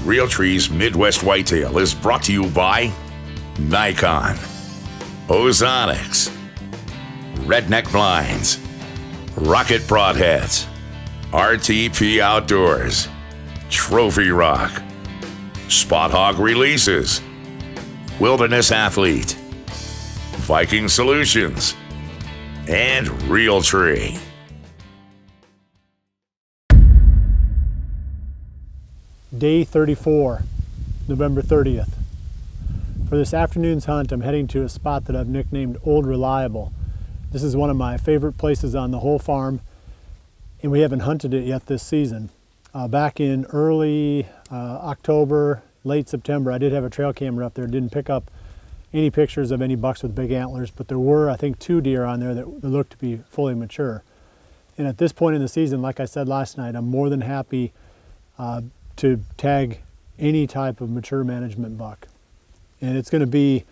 Realtree's Midwest Whitetail is brought to you by Nikon, Ozonics, Redneck Blinds, Rocket Broadheads, RTP Outdoors, Trophy Rock, Spot Hog Releases, Wilderness Athlete, Viking Solutions, and Realtree. Day 34, November 30th. For this afternoon's hunt, I'm heading to a spot that I've nicknamed Old Reliable. This is one of my favorite places on the whole farm, and we haven't hunted it yet this season. Back in early October, late September, I did have a trail camera up there. Didn't pick up any pictures of any bucks with big antlers, but there were, I think, 2 deer on there that looked to be fully mature. And at this point in the season, like I said last night, I'm more than happy to tag any type of mature management buck. And it's going to be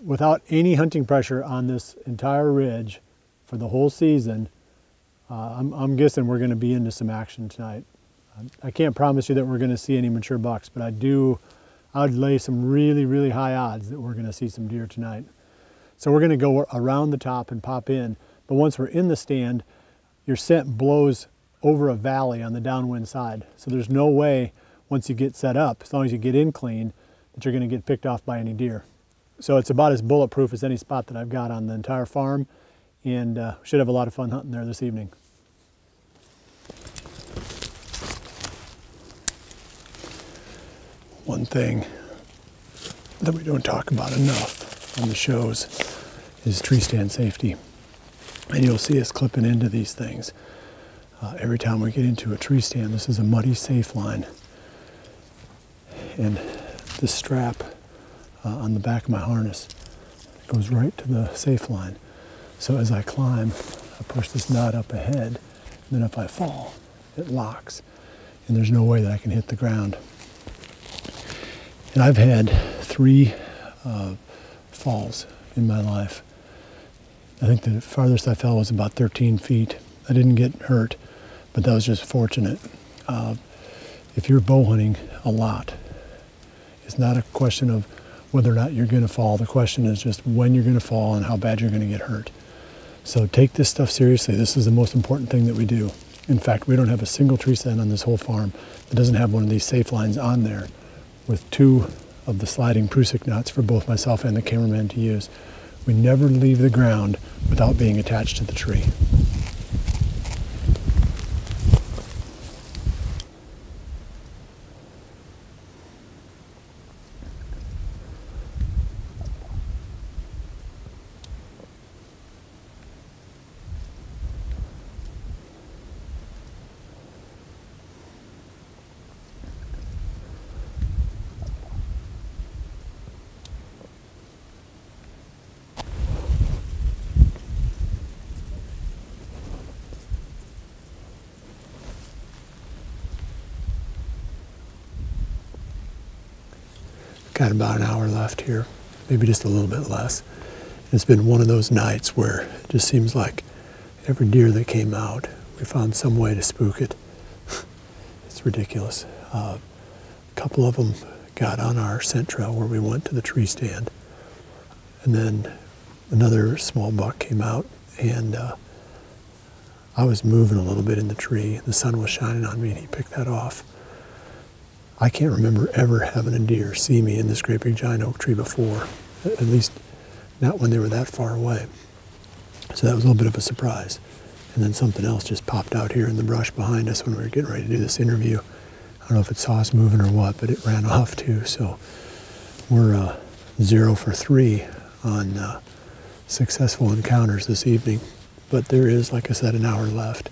without any hunting pressure on this entire ridge for the whole season. I'm guessing we're going to be into some action tonight. I can't promise you that we're going to see any mature bucks, but I would lay some really, really high odds that we're going to see some deer tonight. So we're going to go around the top and pop in, but once we're in the stand, your scent blows over a valley on the downwind side. So there's no way, once you get set up, as long as you get in clean, that you're going to get picked off by any deer. So it's about as bulletproof as any spot that I've got on the entire farm, and should have a lot of fun hunting there this evening. One thing that we don't talk about enough on the shows is tree stand safety. And you'll see us clipping into these things. Every time we get into a tree stand, this is a muddy safe line. And this strap on the back of my harness goes right to the safe line. So as I climb, I push this knot up ahead, and then if I fall, it locks. And there's no way that I can hit the ground. And I've had 3 falls in my life. I think the farthest I fell was about 13 feet. I didn't get hurt, but that was just fortunate. If you're bow hunting a lot, it's not a question of whether or not you're going to fall. The question is just when you're going to fall and how bad you're going to get hurt. So take this stuff seriously. This is the most important thing that we do. In fact, we don't have a single tree stand on this whole farm that doesn't have one of these safe lines on there with 2 of the sliding Prusik knots for both myself and the cameraman to use. We never leave the ground without being attached to the tree. Got about an hour left here, maybe just a little bit less. It's been one of those nights where it just seems like every deer that came out, we found some way to spook it. It's ridiculous. A couple of them got on our scent trail where we went to the tree stand. And then another small buck came out, and I was moving a little bit in the tree. The sun was shining on me, and he picked that off. I can't remember ever having a deer see me in this great big giant oak tree before, at least not when they were that far away. So that was a little bit of a surprise. And then something else just popped out here in the brush behind us when we were getting ready to do this interview. I don't know if it saw us moving or what, but it ran off too. So we're 0 for 3 on successful encounters this evening. But there is, like I said, an hour left.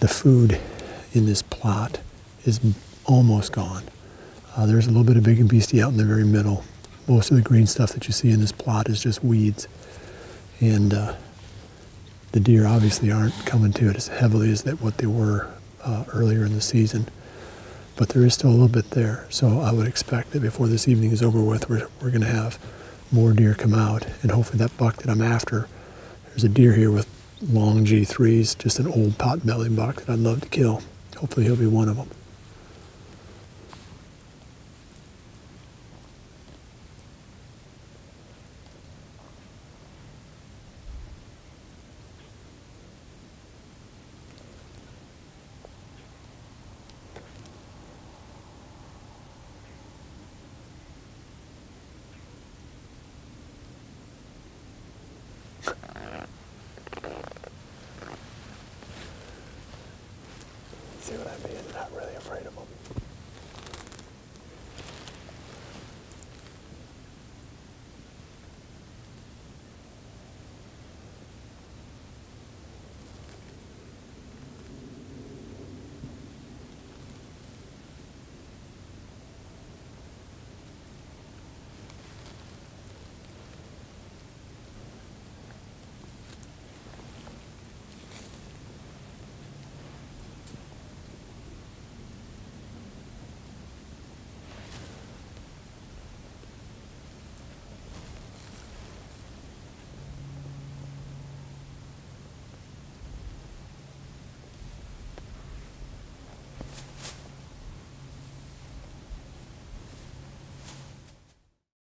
The food in this plot is almost gone. There's a little bit of big and beastie out in the very middle. Most of the green stuff that you see in this plot is just weeds. And the deer obviously aren't coming to it as heavily as what they were earlier in the season. But there is still a little bit there. So I would expect that before this evening is over with, we're going to have more deer come out. And hopefully that buck that I'm after, there's a deer here with long G3s, just an old pot belly buck that I'd love to kill. Hopefully he'll be one of them.